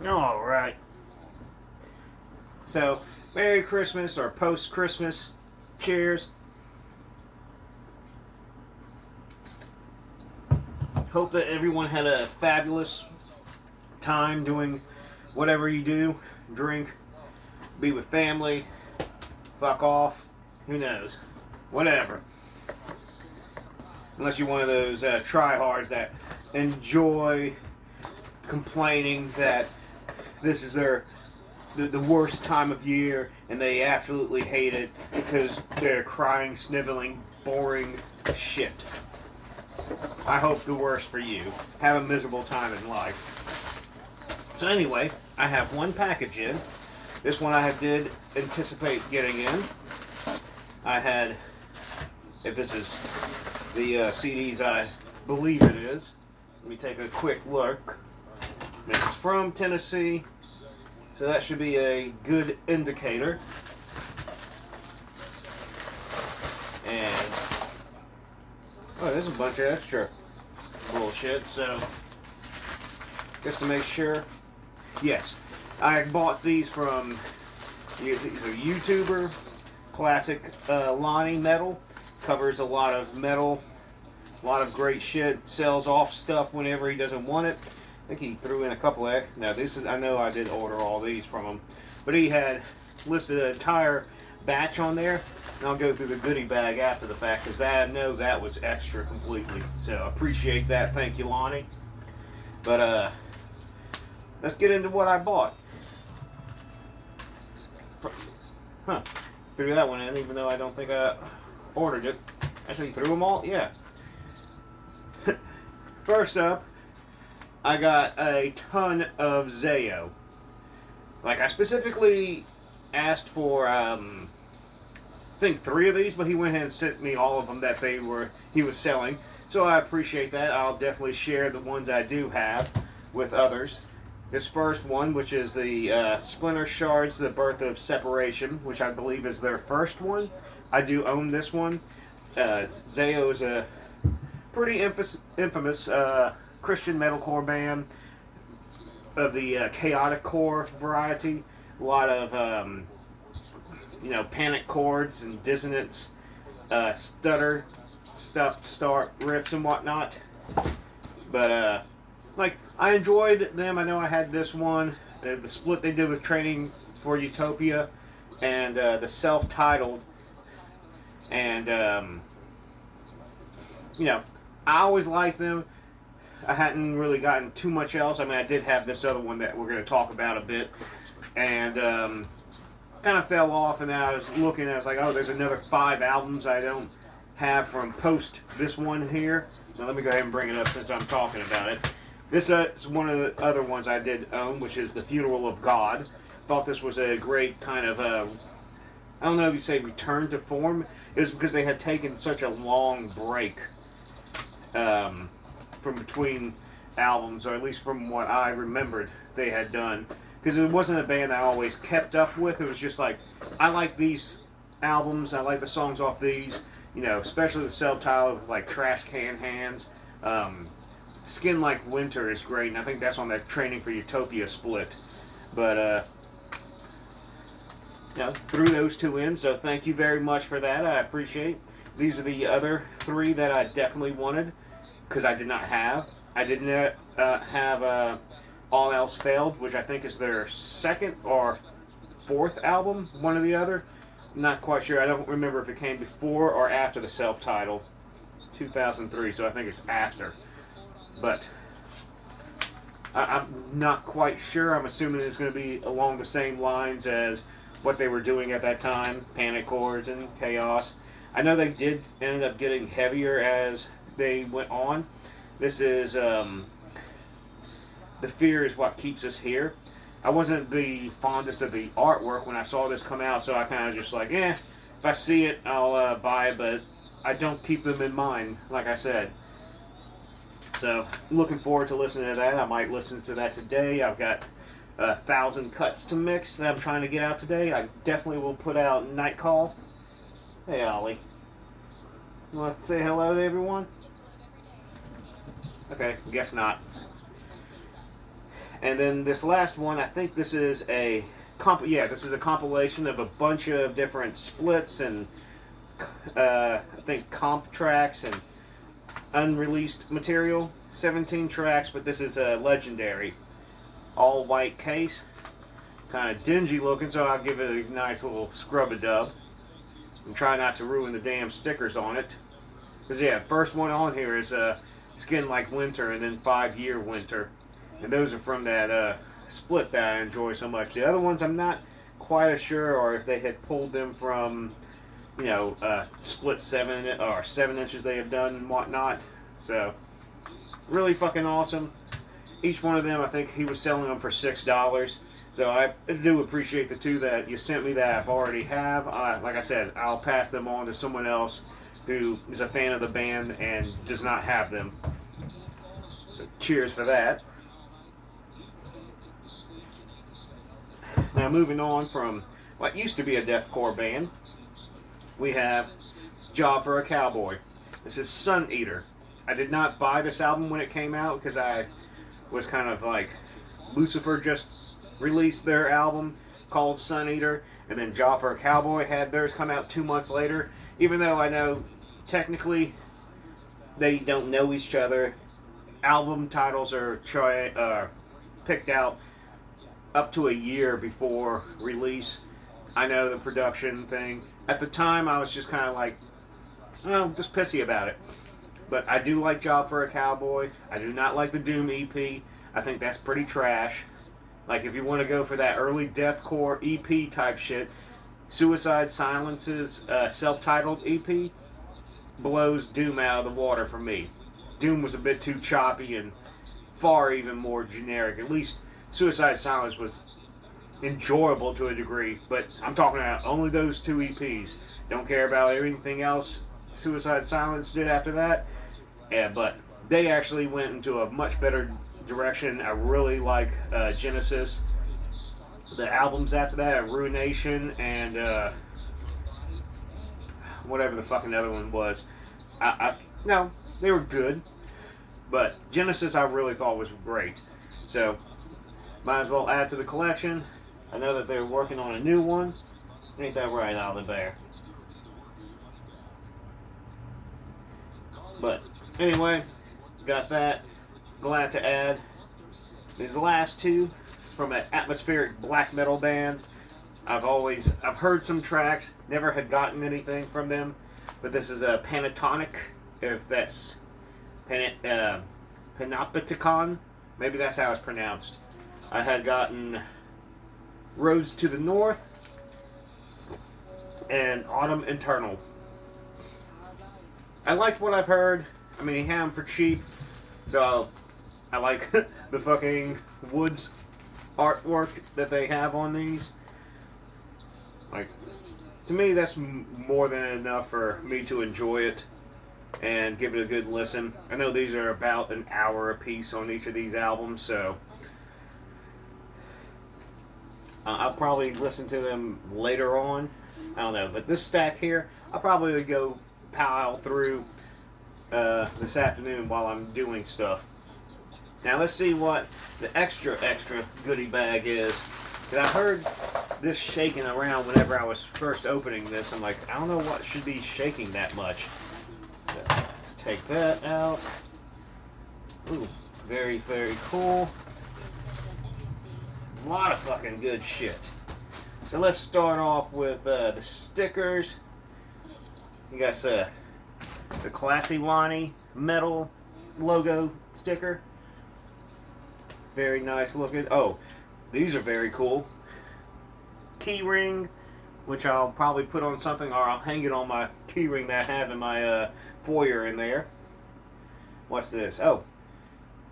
All right. So, Merry Christmas or post Christmas. Cheers. Hope that everyone had a fabulous time doing whatever you do. Drink, be with family, fuck off. Who knows? Whatever. Unless you're one of those tryhards that enjoy complaining that this is the worst time of year and they absolutely hate it because they're crying, sniveling, boring shit. I hope the worst for you. Have a miserable time in life. So anyway, I have one package in. This one I did anticipate getting in. I had, if this is the CDs I believe it is, let me take a quick look. This is from Tennessee, so that should be a good indicator. And, oh, there's a bunch of extra bullshit, so just to make sure, yes, I bought these from, he's a YouTuber, classic Lonnie metal, covers a lot of metal, a lot of great shit, sells off stuff whenever he doesn't want it. I think he threw in a couple of, now this is, I know I did order all these from him, but he had listed an entire batch on there, and I'll go through the goodie bag after the fact, because I know that was extra completely, so I appreciate that, thank you Lonnie. But let's get into what I bought. Huh, threw that one in even though I don't think I ordered it. Actually threw them all? Yeah. First up, I got a ton of Zayo. Like, I specifically asked for, I think 3 of these, but he went ahead and sent me all of them that he was selling. So I appreciate that. I'll definitely share the ones I do have with others. This first one, which is the Splinter Shards, The Birth of Separation, which I believe is their first one. I do own this one. Zayo is a pretty infamous Christian metalcore band of the chaotic core variety. A lot of panic chords and dissonance, stutter, start riffs and whatnot. But I enjoyed them. I know I had this one, the split they did with Training for Utopia, and the self-titled, and I always liked them. I hadn't really gotten too much else. I mean, I did have this other one that we're going to talk about a bit, and kind of fell off. And then I was looking, and I was like, oh, there's another 5 albums I don't have from post this one here. So let me go ahead and bring it up since I'm talking about it. This is one of the other ones I did own, which is The Funeral of God. Thought this was a great kind of, I don't know if you say return to form. It was because they had taken such a long break from between albums, or at least from what I remembered they had done. Because it wasn't a band I always kept up with. It was just like, I like these albums, I like the songs off these, especially the self-titled, like Trash Can Hands. Skin Like Winter is great, and I think that's on that Training for Utopia split. But, threw those 2 in, so thank you very much for that. I appreciate. These are the other 3 that I definitely wanted, because I did not have. I didn't have All Else Failed, which I think is their 2nd or 4th album, one or the other. I'm not quite sure. I don't remember if it came before or after the self-title. 2003, so I think it's after. But I'm not quite sure. I'm assuming it's going to be along the same lines as what they were doing at that time, panic chords and chaos. I know they did end up getting heavier as they went on. This is The Fear Is What Keeps Us Here. I wasn't the fondest of the artwork when I saw this come out, so I kind of just like, if I see it, I'll buy it, but I don't keep them in mind, like I said. So, looking forward to listening to that. I might listen to that today. I've got 1,000 cuts to mix that I'm trying to get out today. I definitely will put out Night Call. Hey, Ollie. You want to say hello to everyone? Okay, guess not. And then this last one, I think this is a this is a compilation of a bunch of different splits and I think comp tracks and unreleased material. 17 tracks, but this is a legendary all white case, kind of dingy looking, so I'll give it a nice little scrub-a-dub and try not to ruin the damn stickers on it. Because yeah, first one on here is Skin Like Winter and then 5-Year Winter, and those are from that split that I enjoy so much. The other ones I'm not quite as sure, or if they had pulled them from, you know, split 7 inches they have done and whatnot. So really fucking awesome. Each one of them, I think he was selling them for $6. So I do appreciate the two that you sent me that I've already have. Like I said, I'll pass them on to someone else who is a fan of the band and does not have them. So cheers for that. Now moving on from what used to be a deathcore band, we have Job for a Cowboy. This is Sun Eater. I did not buy this album when it came out because I was kind of like, Lucifer just released their album called Sun Eater, and then Job for a Cowboy had theirs come out 2 months later. Even though I know technically they don't know each other, album titles are picked out up to a year before release. I know the production thing. At the time, I was just kind of like, oh, just pissy about it. But I do like Job for a Cowboy. I do not like the Doom EP. I think that's pretty trash. Like, if you want to go for that early deathcore EP type shit, Suicide Silence's self-titled EP blows Doom out of the water for me. Doom was a bit too choppy and far even more generic. At least Suicide Silence was enjoyable to a degree, but I'm talking about only those 2 EPs. Don't care about everything else Suicide Silence did after that. Yeah, but they actually went into a much better direction. I really like Genesis. The albums after that, Ruination and whatever the fucking other one was. No, they were good, but Genesis I really thought was great. So might as well add to the collection. I know that they're working on a new one. Ain't that right, Olive Bear? But anyway, got that. Glad to add these last two from an atmospheric black metal band. I've heard some tracks, never had gotten anything from them, but this is a Pentatonic, if that's Panopticon, maybe that's how it's pronounced. I had gotten Roads to the North and Autumn Eternal. I liked what I've heard. I mean, he had them for cheap, so I like the fucking woods artwork that they have on these. Like, to me, that's more than enough for me to enjoy it and give it a good listen. I know these are about an hour a piece on each of these albums, so I'll probably listen to them later on. I don't know, but this stack here, I'll probably go pile through this afternoon while I'm doing stuff. Now let's see what the extra goodie bag is. Because I heard this shaking around whenever I was first opening this. I'm like, I don't know what should be shaking that much. So let's take that out. Ooh, very, very cool. A lot of fucking good shit. So let's start off with the stickers. You got the Classy Lonnie metal logo sticker. Very nice looking. Oh, these are very cool. Key ring, which I'll probably put on something, or I'll hang it on my key ring that I have in my foyer in there. What's this? Oh,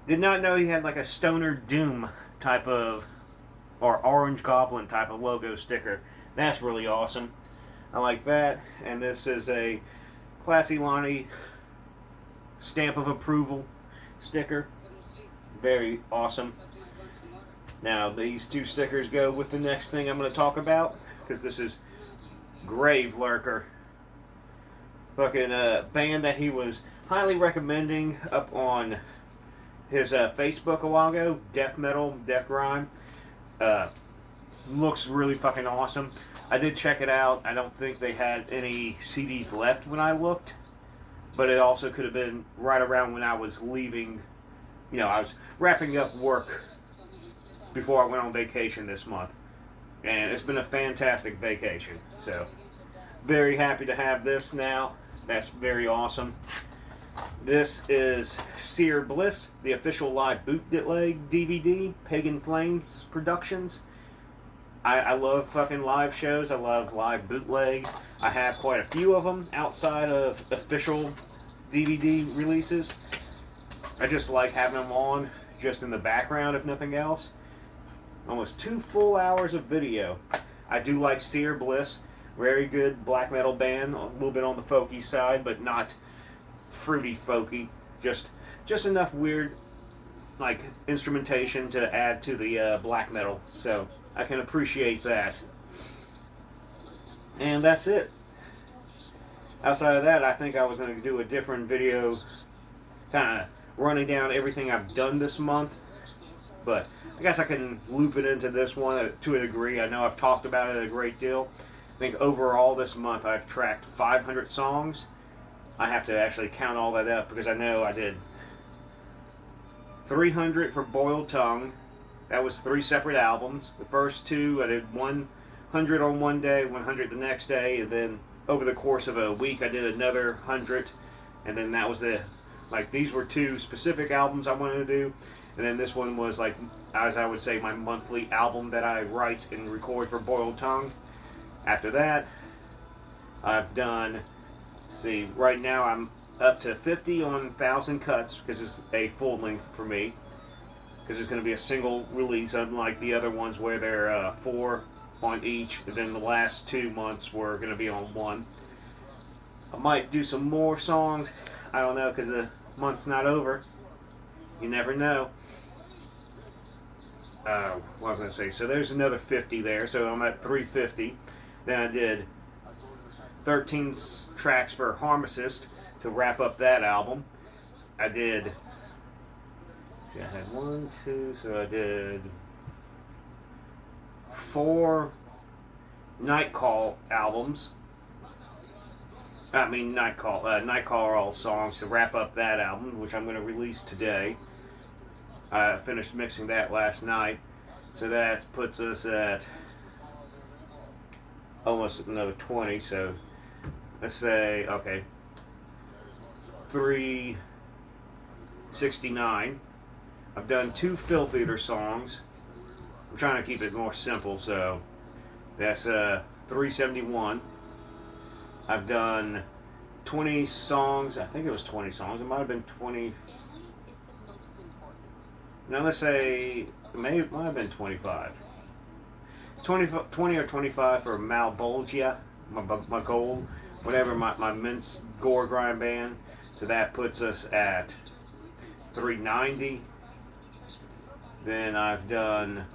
did not know he had like a Stoner Doom type of, or Orange Goblin type of logo sticker. That's really awesome. I like that. And this is a Classy Lonnie stamp of approval sticker. Very awesome. Now these two stickers go with the next thing I'm going to talk about, because this is Grave Lurker. Fucking band that he was highly recommending up on his Facebook a while ago, Death Metal, Death Grind. Uh, Looks really fucking awesome. I did check it out. I don't think they had any CDs left when I looked, but it also could have been right around when I was leaving. You know, I was wrapping up work before I went on vacation this month, and it's been a fantastic vacation. So, very happy to have this now. That's very awesome. This is Seer Bliss, the official live bootleg DVD, Pagan Flames Productions. I love fucking live shows. I love live bootlegs. I have quite a few of them outside of official DVD releases. I just like having them on just in the background, if nothing else. Almost 2 full hours of video. I do like Seer Bliss. Very good black metal band. A little bit on the folky side, but not fruity folky. Just enough weird, like, instrumentation to add to the black metal. So I can appreciate that. And that's it. Outside of that, I think I was going to do a different video kind of running down everything I've done this month. But I guess I can loop it into this one to a degree. I know I've talked about it a great deal. I think overall this month I've tracked 500 songs. I have to actually count all that up because I know I did 300 for Boiled Tongue. That was 3 separate albums. The first 2, I did 100 on one day, 100 the next day, and then over the course of a week I did another 100, and then that was like, these were 2 specific albums I wanted to do, and then this one was, like, as I would say, my monthly album that I write and record for Boiled Tongue. After that, I've done, see, right now I'm up to 50 on 1,000 Cuts, because it's a full length for me. Because it's going to be a single release, unlike the other ones where they're 4 on each, and then the last 2 months were going to be on 1. I might do some more songs. I don't know, because the month's not over. You never know. What was I going to say? So there's another 50 there, so I'm at 350. Then I did 13 tracks for Harmacist to wrap up that album. I did... See, I had 1, 2, so I did 4 Nightcall albums. Nightcall are all songs to wrap up that album, which I'm going to release today. I finished mixing that last night, so that puts us at almost another 20. So let's say, okay, 369. I've done 2 Filth Eater songs. I'm trying to keep it more simple, so that's 371. I've done 20 songs. I think it was 20 songs. It might have been 20. Now let's say it might have been 25. 20 or 25 for Malbolgia, my goal, whatever, my mince gore grind band. So that puts us at 390. Then I've done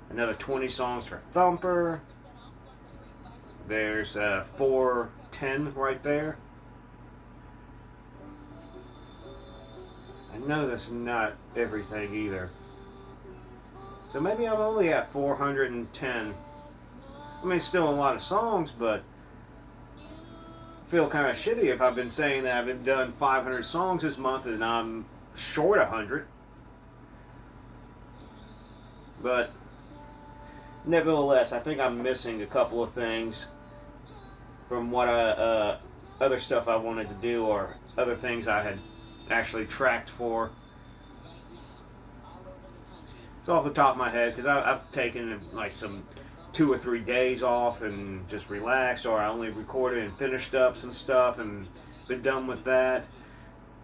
another 20 songs for Thumper. There's 410 right there. I know that's not everything either. So maybe I'm only at 410. I mean, still a lot of songs, but I feel kind of shitty if I've been saying that I've been done 500 songs this month and I'm short 100. But nevertheless, I think I'm missing a couple of things from what other stuff I wanted to do, or other things I had actually tracked for. It's off the top of my head because I've taken like some 2 or 3 days off and just relaxed, or I only recorded and finished up some stuff and been done with that.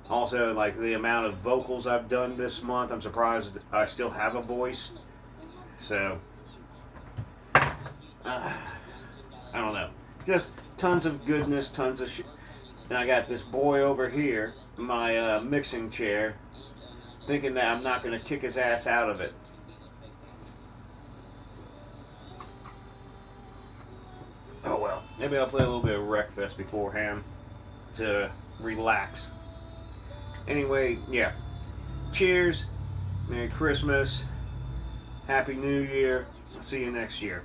Also, like, the amount of vocals I've done this month, I'm surprised I still have a voice. So, I don't know. Just tons of goodness, tons of shit. And I got this boy over here, my mixing chair, thinking that I'm not going to kick his ass out of it. Oh well. Maybe I'll play a little bit of Wreckfest beforehand to relax. Anyway, yeah. Cheers. Merry Christmas. Happy New Year. See you next year.